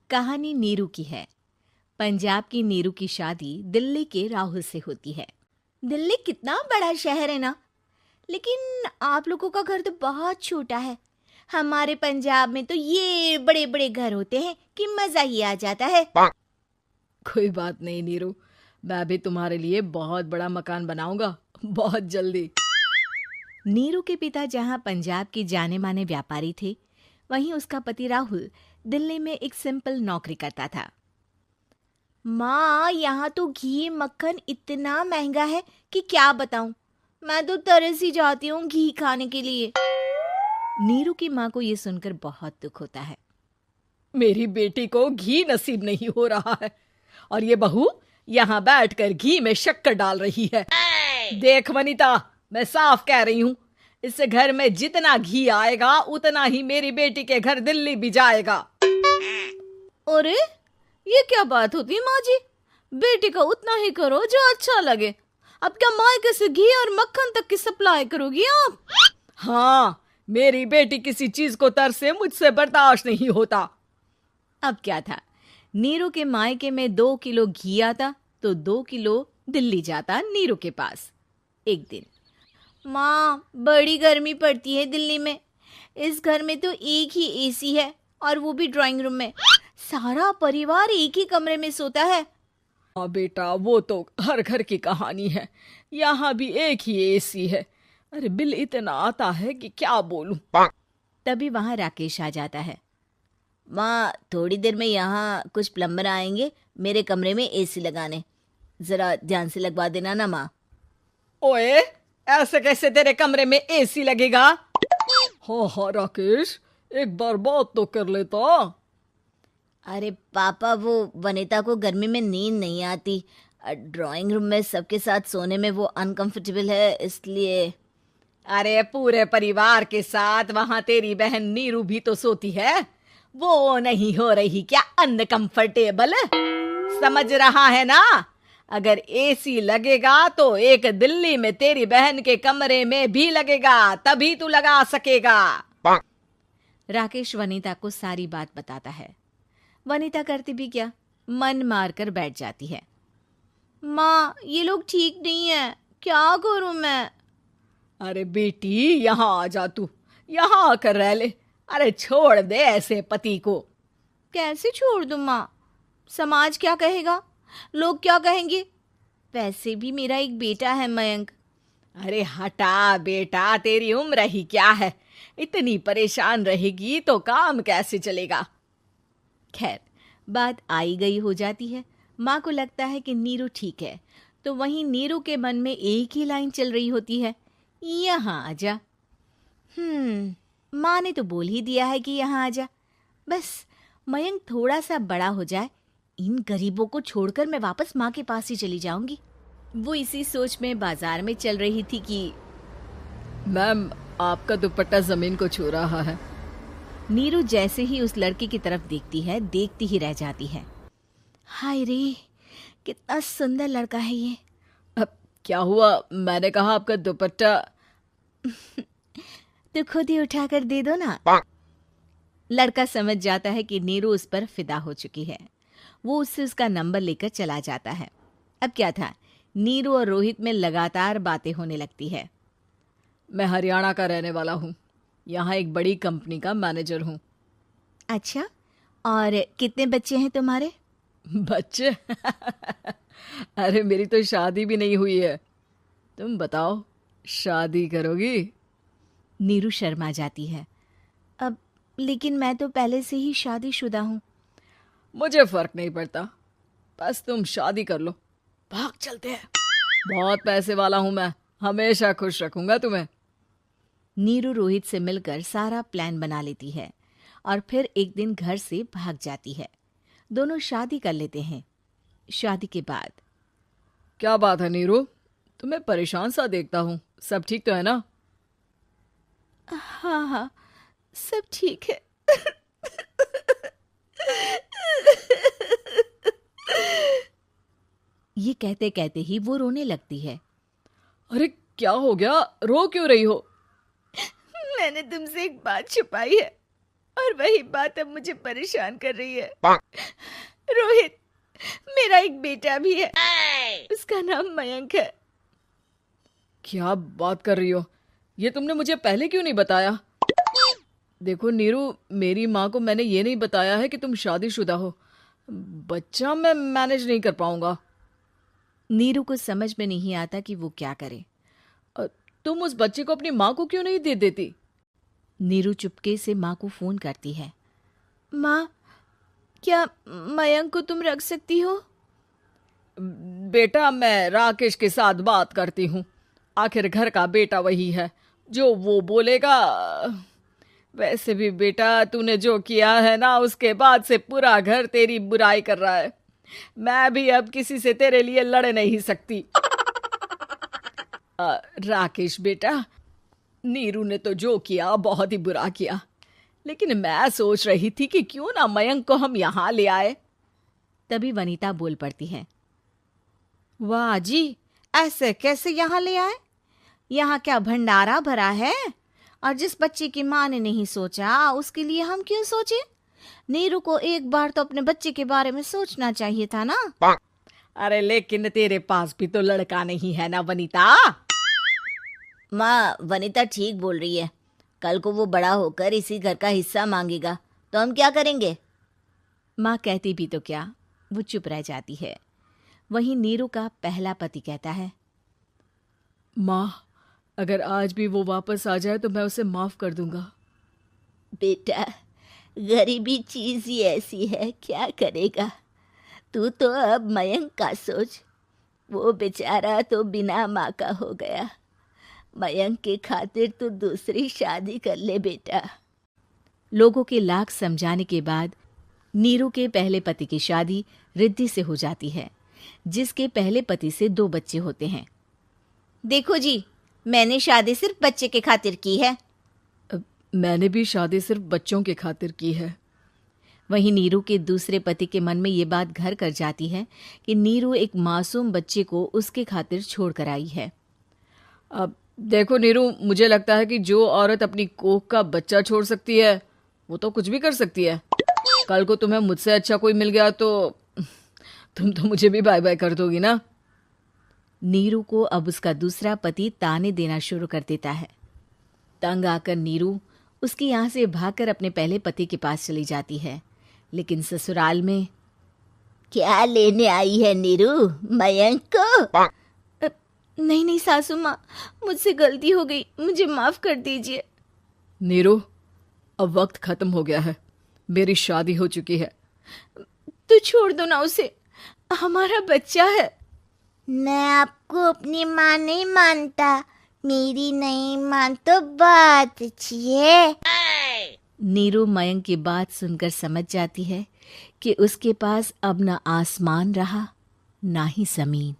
कहानी नीरू की है। पंजाब की नीरू की शादी दिल्ली के राहुल से होती है। दिल्ली कितना बड़ा शहर है ना, लेकिन आप लोगों का घर तो बहुत छोटा है। हमारे पंजाब में तो ये बड़े बड़े घर होते हैं कि मजा ही आ जाता है। कोई बात नहीं नीरू, मैं भी तुम्हारे लिए बहुत बड़ा मकान बनाऊंगा बहुत जल्दी। नीरू के पिता जहाँ पंजाब के जाने माने व्यापारी थे, वहीं उसका पति राहुल दिल्ली में एक सिंपल नौकरी करता था। माँ, यहाँ तो घी मक्खन इतना महंगा है कि क्या बताऊं। मैं तो तरस ही जाती हूँ घी खाने के लिए। नीरू की माँ को ये सुनकर बहुत दुख होता है। मेरी बेटी को घी नसीब नहीं हो रहा है और ये बहू यहाँ बैठकर घी में शक्कर डाल रही है। देख वनिता, मैं साफ कह रही हूँ, इस घर में जितना घी आएगा उतना ही मेरी बेटी के घर दिल्ली भी जाएगा। अरे ये क्या बात होती है माँ जी? बेटी का उतना ही करो जो अच्छा लगे। अब क्या मायके से घी और मक्खन तक की सप्लाई करोगी आप? हाँ, मेरी बेटी किसी चीज को तरसे मुझसे बर्दाश्त नहीं होता। अब क्या था, नीरू के मायके में 2 किलो घी आता तो 2 किलो दिल्ली जाता नीरू के पास। एक दिन, माँ बड़ी गर्मी पड़ती है दिल्ली में। इस घर में तो एक ही एसी है और वो भी ड्राइंग रूम में। सारा परिवार एक ही कमरे में सोता है। हाँ बेटा, वो तो हर घर की कहानी है। यहाँ भी एक ही एसी है। अरे बिल इतना आता है कि क्या बोलूं। तभी वहां राकेश आ जाता है। माँ, थोड़ी देर में यहाँ कुछ प्लम्बर आएंगे मेरे कमरे में एसी लगाने। जरा ध्यान से लगवा देना ना माँ। ओए, ऐसे कैसे तेरे कमरे में एसी लगेगा? हाँ राकेश, एक बार बात तो कर लेता। अरे पापा, वो वनिता को गर्मी में नींद नहीं आती। ड्राइंग रूम में सबके साथ सोने में वो अनकंफर्टेबल है, इसलिए। अरे पूरे परिवार के साथ वहां तेरी बहन नीरू भी तो सोती है। वो नहीं हो रही क्या अनकंफर्टेबल? समझ रहा है ना? अगर एसी लगेगा तो एक दिल्ली में तेरी बहन के कमरे में भी लगेगा, तभी तू लगा सकेगा। राकेश वनिता को सारी बात बताता है। वनिता करती भी क्या, मन मारकर बैठ जाती है। माँ, ये लोग ठीक नहीं है, क्या करूं मैं? अरे बेटी, यहाँ आ जा, तू यहाँ आकर रह ले। अरे छोड़ दे ऐसे पति को। कैसे छोड़ दूं माँ? समाज क्या कहेगा, लोग क्या कहेंगे? वैसे भी मेरा एक बेटा है मयंक। अरे हटा बेटा, तेरी उम्र ही क्या है? इतनी परेशान रहेगी तो काम कैसे चलेगा? खैर, बात आई गई हो जाती है। माँ को लगता है कि नीरू ठीक है, तो वहीं नीरू के मन में एक ही लाइन चल रही होती है, यहाँ आजा। माँ ने तो बोल ही दिया है कि यहाँ आजा। बस मयंक थोड़ा सा बड़ा हो जाए, इन गरीबों को छोड़कर मैं वापस माँ के पास ही चली जाऊंगी। वो इसी सोच में बाजार में चल रही थी कि मैम, आपका दुपट्टा जमीन को छू रहा है। नीरू जैसे ही उस लड़के की तरफ देखती है, देखती ही रह जाती है। हाय रे, कितना सुंदर लड़का है ये। अब क्या हुआ? मैंने कहा आपका दुपट्टा। तो खुद ही उठाकर दे दो ना। लड़का समझ जाता है कि नीरू उस पर फिदा हो चुकी है। वो उससे उसका नंबर लेकर चला जाता है। अब क्या था, नीरू और रोहित में लगातार बातें होने लगती है। मैं हरियाणा का रहने वाला हूँ, यहाँ एक बड़ी कंपनी का मैनेजर हूँ। अच्छा, और कितने बच्चे हैं तुम्हारे? बच्चे? अरे मेरी तो शादी भी नहीं हुई है। तुम बताओ, शादी करोगी? नीरू शर्मा जाती है। अब लेकिन मैं तो पहले से ही शादीशुदा हूँ। मुझे फर्क नहीं पड़ता, बस तुम शादी कर लो, भाग चलते हैं। बहुत पैसे वाला हूं मैं, हमेशा खुश रखूंगा तुम्हें। नीरू रोहित से मिलकर सारा प्लान बना लेती है और फिर एक दिन घर से भाग जाती है। दोनों शादी कर लेते हैं। शादी के बाद, क्या बात है नीरू, तुम्हें परेशान सा देखता हूँ, सब ठीक तो है ना? हाँ हाँ, सब ठीक है। ये कहते कहते ही वो रोने लगती है। अरे क्या हो गया, रो क्यों रही हो? मैंने तुमसे एक बात छुपाई है और वही बात अब मुझे परेशान कर रही है। रोहित, मेरा एक बेटा भी है, उसका नाम मयंक है। क्या बात कर रही हो? ये तुमने मुझे पहले क्यों नहीं बताया? देखो नीरू, मेरी माँ को मैंने ये नहीं बताया है कि तुम शादीशुदा हो। बच्चा मैं मैनेज नहीं कर पाऊंगा। नीरू को समझ में नहीं आता कि वो क्या करे। तुम उस बच्चे को अपनी माँ को क्यों नहीं दे देती? नीरू चुपके से माँ को फोन करती है। माँ, क्या मयंक को तुम रख सकती हो? बेटा, मैं राकेश के साथ बात करती हूँ। आखिर घर का बेटा वही है, जो वो बोलेगा। वैसे भी बेटा, तूने जो किया है ना, उसके बाद से पूरा घर तेरी बुराई कर रहा है। मैं भी अब किसी से तेरे लिए लड़ नहीं सकती। राकेश बेटा, नीरू ने तो जो किया बहुत ही बुरा किया, लेकिन मैं सोच रही थी कि क्यों ना मयंक को हम यहाँ ले आए। तभी वनीता बोल पड़ती है। वाह जी, ऐसे कैसे यहाँ ले आए? यहाँ क्या भंडारा भरा है? और जिस बच्चे की माँ ने नहीं सोचा, उसके लिए हम क्यों सोचे? नीरू को एक बार तो अपने बच्चे के बारे में सोचना चाहिए था ना। अरे लेकिन तेरे पास भी तो लड़का नहीं है ना वनीता। माँ, वनीता ठीक बोल रही है। कल को वो बड़ा होकर इसी घर का हिस्सा मांगेगा तो हम क्या करेंगे? माँ कहती भी तो क्या, वो चुप रह जाती है। वहीं नीरू का पहला पति कहता है। माँ, अगर आज भी वो वापस आ जाए तो मैं उसे माफ कर दूंगा। बेटा, गरीबी चीज ही ऐसी है, क्या करेगा? तू तो अब मयंक का सोच। वो बेचारा तो बिना माँ का हो गया। मयंक के खातिर तू दूसरी शादी कर ले बेटा। लोगों के लाख समझाने के बाद नीरू के पहले पति की शादी रिद्धि से हो जाती है, जिसके पहले पति से 2 बच्चे होते हैं। देखो जी, मैंने शादी सिर्फ बच्चे के खातिर की है। मैंने भी शादी सिर्फ बच्चों के खातिर की है। वहीं नीरू के दूसरे पति के मन में ये बात घर कर जाती है कि नीरू एक मासूम बच्चे को उसके खातिर छोड़ कर आई है। अब देखो नीरू, मुझे लगता है कि जो औरत अपनी कोख का बच्चा छोड़ सकती है, वो तो कुछ भी कर सकती है। कल को तुम्हें मुझसे अच्छा कोई मिल गया तो तुम तो मुझे भी बाय बाय कर दोगी ना। नीरू को अब उसका दूसरा पति ताने देना शुरू कर देता है। तंग आकर नीरू उसके यहाँ से भागकर अपने पहले पति के पास चली जाती है, लेकिन ससुराल में क्या लेने आई है नीरू, मयंक को? नहीं नहीं सासू माँ, मुझसे गलती हो गई, मुझे माफ कर दीजिए। नीरू, अब वक्त खत्म हो गया है, मेरी शादी हो चुकी है। तो छोड़ दो ना उसे, हमारा बच्चा है। मैं आपको अपनी माँ नहीं मानता, मेरी नहीं मान तो बात अच्छी है। नीरू मयंक की बात सुनकर समझ जाती है कि उसके पास अब न आसमान रहा ना ही जमीन।